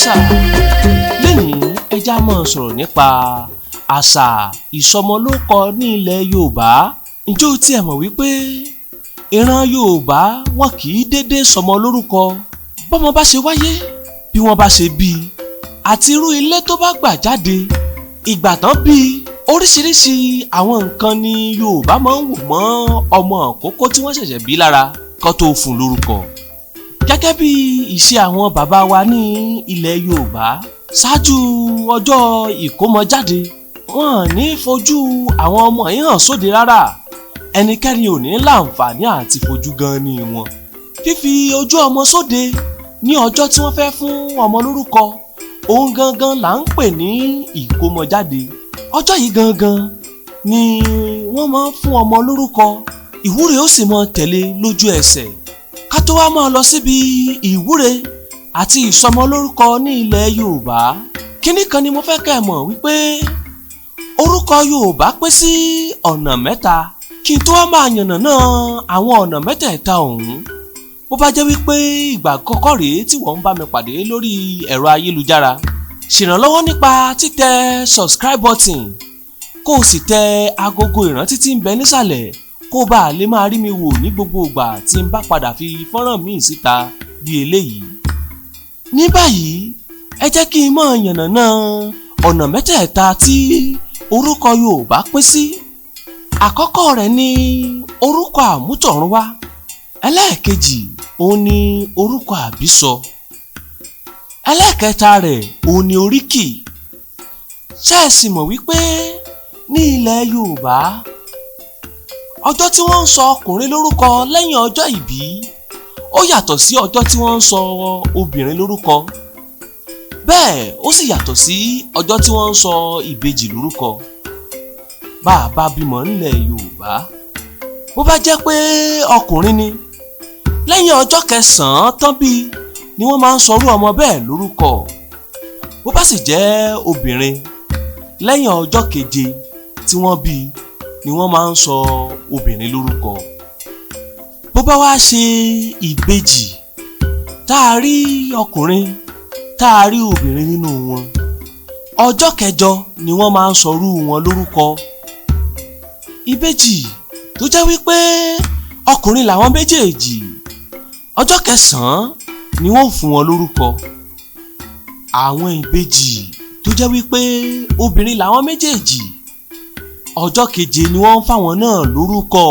àṣà. Lónìí ẹja máa sọ̀rọ̀ nípa àṣà ìsọmọlórúkọ ní ilẹ̀ Yorùbá. Ǹjẹ́ o tiẹ̀ mọ̀ wípé ìran Yorùbá wọn kì í dédé sọmọ lórúkọ bọ́mọ bá ṣe wáyé, bí wọ́n bá ṣe bí àti irú ilé tó bá gbà jáde, ìgbà tán bí oríṣiríṣi àwọn nǹkan ni Yorùbá máa ń wò mọ́ ọmọ àkókò tí wọ́n ṣẹ̀ṣẹ̀ bí lára kó tó fún lórúkọ. Gẹ́gẹ́ bí ìṣe àwọn bàbá wa ní ilẹ̀ Yorùbá, ṣáájú ọjọ́ ìkómọjáde wọn ní fojú àwọn ọmọ yìí hàn sóde rárá. Ẹnikẹ́ni ò ní láǹfààní àti fojú gan ni wọn. Fífi ojú ọmọ sóde ní ọjọ́ tí wọ́n fẹ́ fún ọmọ lórúkọ, òun gangan là ń pè ní ìkómọjáde. Ọjọ́ yìí gangan ni wọ́n máa ń fún ọmọ lórúkọ, ìwúre ó sì máa tẹ̀lé lójú ẹsẹ̀. Ká tó wá máa lọ síbi ìwúre àti ìsọmọlórúkọ ní ilẹ̀ Yorùbá, kíní kan ni mo fẹ́ kẹ́ ẹ mọ̀ wípé orúkọ Yorùbá pín sí ọ̀nà mẹ́ta. Kí n tó wá máa yànnàná àwọn ọ̀nà mẹ́tẹ̀ẹ̀ta ọ̀hún, bó bá jẹ́ wípé ìgbà àkọ́kọ́ rèé tí wọ́n ń bá mi pàdé lórí ẹ̀rọ ayélujára, ṣèrànlọ́wọ́ nípa títẹ subscribe button, kó o sì tẹ agogo ìrántí tí ń bẹ nísàlẹ̀ kó o bá lè máa rí mi wò ní gbogbo ìgbà tí n bá padà fi fọ́nrán míì síta bí eléyìí. Ní báyìí ẹ jẹ́ kí n máa yànnàná ọ̀nà mẹ́tẹ̀ẹ̀ta tí orúkọ Yorùbá pín sí. Àkọ́kọ́ rẹ̀ ni orúkọ àmútọ̀runwá, ẹlẹ́ẹ̀kejì òun ni orúkọ àbísọ, ẹlẹ́ẹ̀kẹta rẹ̀ òun ni oríkì. Ṣé ẹ sì mọ̀ wípé ní ilẹ̀ Yorùbá ọjọ́ tí wọ́n ń sọ ọkùnrin lórúkọ lẹ́yìn ọjọ́ ìbí ó yàtọ̀ sí ọjọ́ tí wọ́n ń sọ obìnrin lórúkọ, bẹ́ẹ̀ ó sì yàtọ̀ sí ọjọ́ tí wọ́n ń sọ ìbejì lórúkọ. Bá a bá bímọ nílẹ̀ Yorùbá, bó bá jẹ́ pé ọkùnrin ni, lẹ́yìn ọjọ́ kẹsàn-án tán bí ni wọ́n máa ń sọrú ọmọ bẹ́ẹ̀ lórúkọ. Bó bá sì jẹ́ obìnrin, lẹ́yìn ọjọ́ keje tí wọ́n bí ni wọ́n máa ń sọ obìnrin lórúkọ. Bó bá wá ṣe ìbejì, tá a rí ọkùnrin tá a rí obìnrin nínú wọn, ọjọ́ kẹjọ ni wọ́n máa ń sọrú wọn lórúkọ. Ìbejì tó jẹ́ wípé ọkùnrin làwọn méjèèjì, ọjọ́ kẹsàn-án ni wọ́n fún wọn lórúkọ. Àwọn ìbejì tó jẹ́ wípé obìnrin làwọn méjèèjì, ọjọ́ keje ni wọ́n ń fáwọn náà lórúkọ.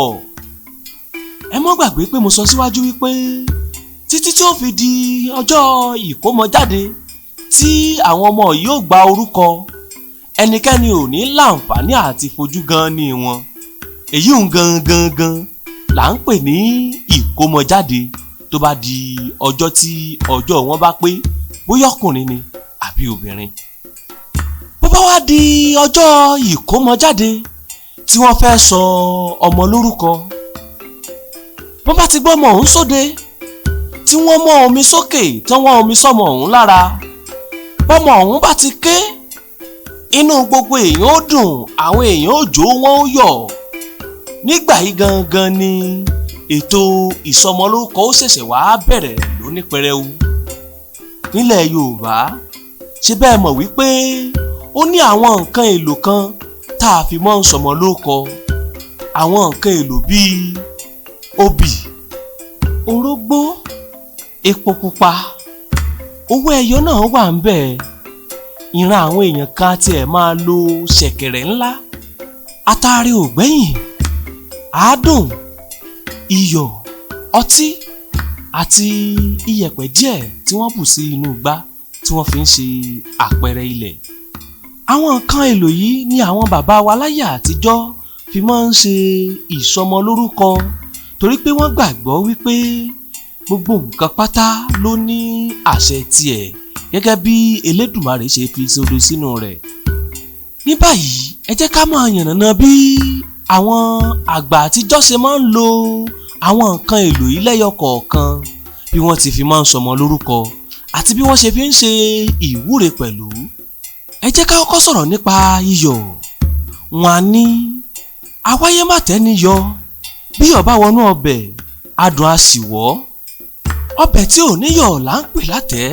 Ẹ mọ́ gbàgbé pé mo sọ síwájú wípé títí tí ó fi di ọjọ́ ìkómọjáde tí àwọn ọmọ yìí ó gba orúkọ, ẹnikẹ́ni ò ní láǹfààní àti fojú gan ni wọn. Èyí ń gangan là ń pè ní ìkómọjáde tó bá di ọjọ́ tí ọjọ́ wọn bá pé, bóyá ọkùnrin ni àbí obìnrin. Bó bá wá di ọjọ́ ìkómọjáde tí wọ́n fẹ́ sọ ọmọ lórúkọ, bó bá ti gbọ́ ọmọ ọ̀hún sóde tí wọ́n mọ́ omi sókè tí wọ́n omi sọ́mọ ọ̀hún lára, bọ́mọ ọ̀hún bá ti ké, inú gbogbo èèyàn ó dùn, àwọn èèyàn ó jó, wọ́n ó yọ̀. Nígbà yìí gangan ni ètò ìsọmọlórúkọ ó ṣẹ̀ṣẹ̀ wá bẹ̀rẹ̀ lóní pẹrẹu. Nílẹ̀ Yorùbá, ṣe bẹ́ẹ̀ mọ̀ wípé ó ní àwọn nǹkan èlò kan tá a fi mọ́ ń sọmọ lórúkọ. Àwọn nǹkan èlò bíi obì, orógbó, epo pupa, owó ẹyọ náà wà ń bẹ̀. Ìran àwọn èèyàn kan tiẹ̀ máa lo ṣẹ̀kẹ̀rẹ̀ ńlá, atare ògbẹ́yìn, àádùn, iyọ̀, ọtí àti iyẹ̀pẹ̀ díẹ̀ tí wọ́n bù sí inú igbá tí wọ́n fi ń ṣe àpẹẹrẹ ilẹ̀. Àwọn nǹkan èlò yìí ni àwọn bàbá wa láyé àtijọ́ fi máa ń ṣe ìsọmọlórúkọ, torí pé wọ́n gbàgbọ́ wípé gbogbo nǹkan pátá ló ní àṣẹ tiẹ̀ gẹ́gẹ́ bí Elédùmarè ṣe fi sodo sínú rẹ̀. Ní báyìí ẹ jẹ́ ká máa yànnàná bí àwọn àgbà àtijọ́ ṣe máa ń lo àwọn nǹkan èlò yìí lẹ́yọ kọ̀ọ̀kan, bí wọ́n ti fi máa ń sọmọ lórúkọ àti bí wọ́n ṣe fi ń ṣe ìwúre pẹ̀lú. Ẹ jẹ́ ká kọ́kọ́ sọ̀rọ̀ nípa iyọ̀. Wọ́n á ní awáyé má tẹ́ni yọ, bí iyọ̀ bá wọnú ọbẹ̀ adùn á sì wọ́. Ọbẹ̀ tí ò níyọ̀ là ń pè látẹ́.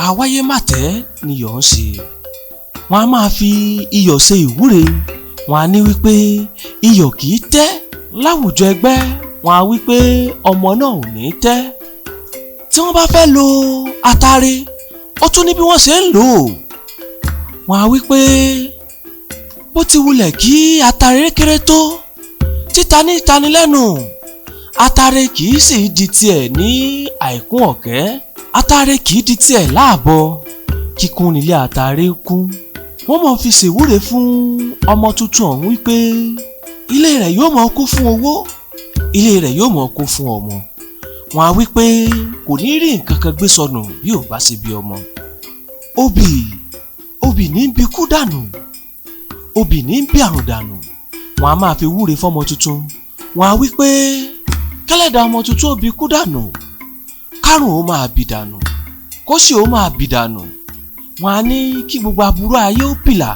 àwáyé màtẹ́ niyọ̀ ń ṣe. Wọ́n á máa fi iyọ̀ ṣe ìwúre. Wọ́n á ní wípé iyọ̀ kì í tẹ́ láwùjọ ẹgbẹ́. Wọ́n á wípé ọmọ náà ò ní tẹ́. Tí wọ́n bá fẹ́ lo atare, ó tún ní bí wọ́n ṣe ń lò ó. Wọ́n á wípé bó ti wulẹ̀ kí atare kéré tó, títa ní tani lẹ́nu. Atare kì í sì di tiẹ̀ ní àìkún ọ̀kẹ́. Atare kì í di tiẹ̀ láàbọ̀. Kíkún nílé atare kún. Wọ́n mọ̀ fi ṣèwúre fún ọmọ tuntun ọ̀hún wípé ilé rẹ̀ yóò mọ̀ kún fún owó, ilé rẹ̀ yóò mọ̀ kún fún ọmọ. Wọ́n á wípé kò ní rí nǹkan kan gbé sọnù bí ò bá ṣe bí ọmọ. Obì ní bí kú dànù, obì ní bí àrùn dànù. Wọ́n á máa fi wúre fọ́mọ tuntun. Wọ́n á wípé kẹ́lẹ́dàá ọmọ tuntun ó bí kú dànù, kárùn ó máa bì dànù, kóṣì ó máa bì dànù. Wọ́n á ní kí gbogbo aburú ayé ó pìlà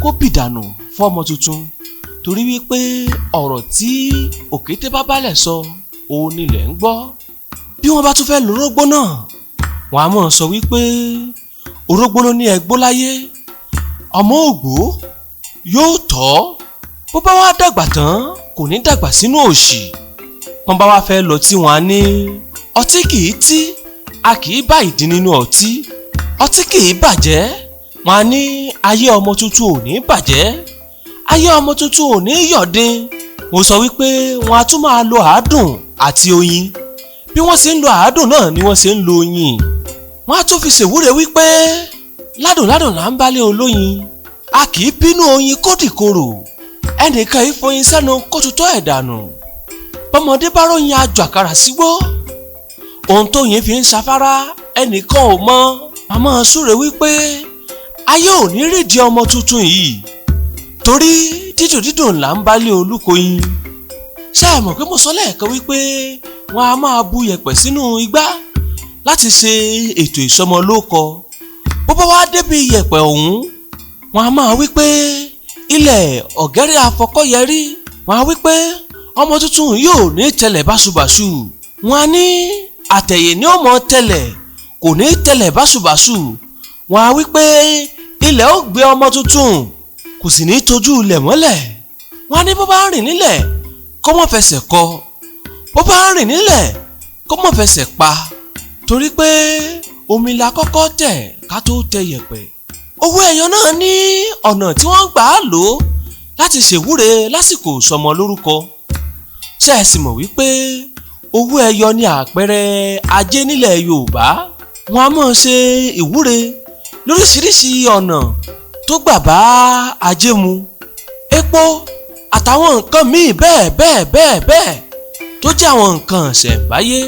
kó bì dànù fọ́mọ tuntun. Torí wípé ọ̀rọ̀ tí òkété bá bálẹ̀ sọ òun nílẹ̀ ń gbọ́. Bí wọ́n bá tún fẹ́ lórógbó náà, wọ́n á mọ̀ sọ wípé orógbó ló ní ẹgbó láyé, ọmọ ògbó yóò tọ́. Bó bá wá dàgbà tán kò ní dàgbà sínú òṣì. Wọ́n bá wá fẹ́ lọ tí wọ́n á ní ọtí kì í tí, a kì í bá ìdí nínú ọtí, ọtí kì í bàjẹ́. Wọ́n á ní ayé ọmọ tuntun ò ní bàjẹ́, ayé ọmọ tuntun ò ní yọ̀dín. Mo sọ wípé wọ́n á tún máa lo àádùn àti oyin. Bí wọ́n ṣe ń lo àádùn náà ni wọ́n ṣe ń lo oyin. Wọ́n á tún fi ṣèwúre wípé ládùn ládùn là ń bálé olóyin, a kì í bínú oyin kó dìkorò, ẹnìkan ìfoyin sẹ́nu kó tutọ́ ẹ̀ dànù. Bọ́mọdé bá ròyìn àjọ àkàrà sígbó, ohun tó yẹn fi ń ṣafárá ẹnìkan ò mọ̀. Màmá súre wípé ayé ò ní rídìí ọmọ tuntun yìí, torí dídùn dídùn là ń bálé olúkoyin. Ṣé ẹ mọ̀ pé mo sọ lẹ́ẹ̀kan wípé wọ́n á máa bu yẹ̀pẹ̀ sínú igbá láti ṣe ètò ìsọmọlórúkọ. Bó bá wá débi yẹ̀pẹ̀ ọ̀hún, wọ́n á máa wípé ilẹ̀ ọ̀gẹ́rẹ́ afọkọ́yẹrí. Wọ́n á wípé ọmọ tuntun yóò ní tẹ̀lẹ̀ báṣubàṣu. Wọ́n á ní àtẹ̀yè ní ọmọ tẹ̀lẹ̀, kò ní tẹ̀lẹ̀ báṣubàṣu. Wọ́n á wípé ilẹ̀ ó gbé ọmọ tuntun, kò sì ní tójú ilẹ̀ mọ́lẹ̀. Wọ́n á ní bó bá rìn nílẹ̀ kó mọ́ fẹsẹ̀ kọ, bó bá rìn nílẹ̀ kó mọ́ fẹsẹ̀ pa. Torí pé omi la kọ́kọ́ tẹ̀ ká tó tẹ yẹ̀pẹ̀. Owó ẹyọ náà ní ọ̀nà tí wọ́n gbà á lò láti ṣèwúre lásìkò sọmọ lórúkọ. Ṣé ẹ sì mọ̀ wípé owó ẹyọ ní àpẹẹrẹ ajé nílẹ̀ Yorùbá? Wọ́n á máa ṣe ìwúre lóríṣiríṣi ọ̀nà tó gbà bá ajé mu. Epo àtàwọn nǹkan míì bẹ́ẹ̀ tó jẹ́ àwọn nǹkan ṣẹ̀ǹbáyé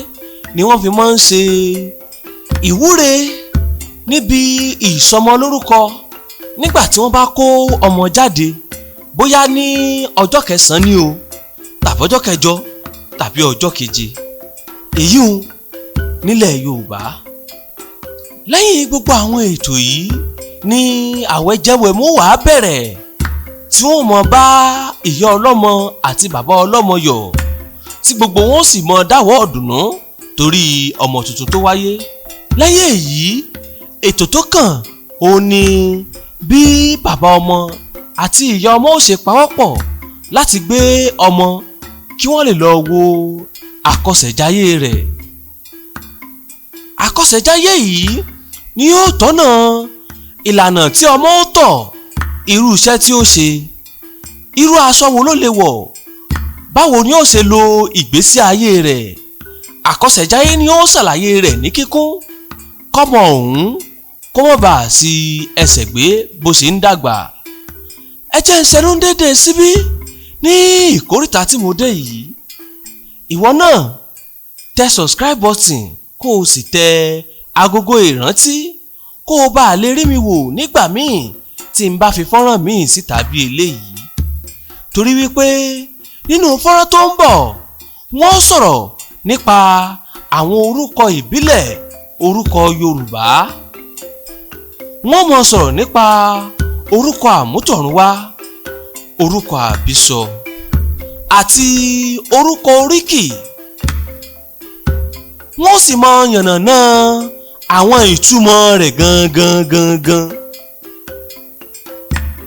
ni wọ́n fi máa ń ṣe ìwúre níbi ìsọmọlórúkọ. Nígbà tí wọ́n bá kó ọmọ jáde, bóyá ní ọjọ́ 9 ni o, tàbí ọjọ́ 8 tàbí ọjọ́ 7, èyí ń nílẹ̀ Yorùbá. Lẹ́yìn gbogbo àwọn ètò yìí ni àwẹ̀jẹwẹ̀mu wá bẹ̀rẹ̀, tí wọ́n mọ̀ bá ìyá ọlọ́mọ àti bàbá ọlọ́mọ yọ̀, tí gbogbo wọn sì mọ̀ dáwọ́ ọ̀dùnnú torí ọmọ tuntun tó wáyé. Lẹ́yìn èyí, ètò tó kàn ó ní bí bàbá ọmọ àti ìyá ọmọ ó ṣe pawọ́pọ̀ láti gbé ọmọ kí wọ́n lè lọ wo àkọsẹ̀jáyé rẹ̀. Àkọsẹ̀jáyé yìí ni yóò tọ́nà ìlànà tí ọmọ ó tọ̀, irú iṣẹ́ tí ó ṣe, irú aṣọ wo ló lè wọ̀, báwo ni ó ṣe lo ìgbésí ayé rẹ̀. Àkọsẹ̀jáyé ni ó ṣàlàyé rẹ̀ ní kíkún, kọ́mọ ọ̀hún kó mọ̀ bá sí ẹsẹ̀ gbé bó ṣe ń dàgbà. Ẹ jẹ́ ń ṣẹnu déédéé síbí ní ìkóríta tí mo dé yìí. Ìwọ náà tẹ subscribe button kó o sì tẹ agogo ìrántí kó o bá lè rí mi wò nígbà míì tí n bá fi fọ́nrán míì síta bí eléyìí. Torí wípé nínú fọ́nrán tó ń bọ̀ wọ́n sọ̀rọ̀ nípa àwọn orúkọ ìbílẹ̀, orúkọ Yorùbá. Wọ́n mọ̀ sọ̀rọ̀ nípa orúkọ àmútọ̀runwá, orúkọ àbísọ àti orúkọ oríkì. Wọ́n sì mọ̀ yànnàná àwọn ìtumọ̀ rẹ̀ gangan.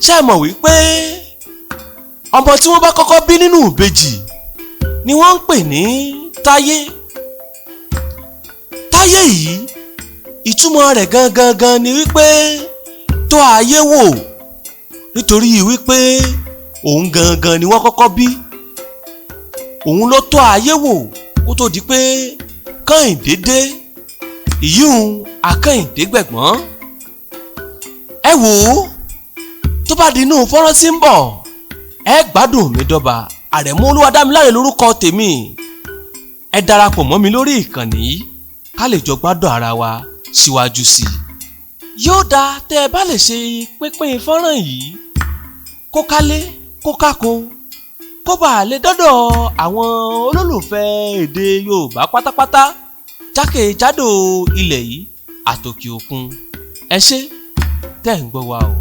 ṣé ẹ mọ̀ wípé ọmọ tí wọ́n bá kọ́kọ́ bí nínú ìbejì ni wọ́n ń pè ní táyé. táyé yìí ìtumọ̀ rẹ̀ gangan ni wípé tó ayé wò, nítorí wípé òun gangan ni wọ́n kọ́kọ́ bí. òun ló tó ayé wò kó tó di pé Kẹ́hìndé dé, ìyíhun Akẹ́hìndé gbẹ̀gbọ́n. ẹ wò ó, tó bá di inú fọ́nrán tí ń bọ̀ ẹ gbádùn mi dọ́ba. Àrẹ̀mú Olúwadámiláre lórúkọ tèmi. ẹ darapọ̀ mọ́ mi lórí ìkànnì yìí ká lè jọ gbádùn ara wa síwájú sí i. yóò dáa tẹ́ ẹ bá lè ṣe pínpín fọ́nrán yìí kó kálé kó kákó, kó bàa lè dọ́dọ̀ àwọn olólùfẹ́ èdè Yorùbá pátápátá jákèjádò ilẹ̀ yìí àtòkè òkun. ẹ ṣé tẹ́ ń gbọ́ wa o.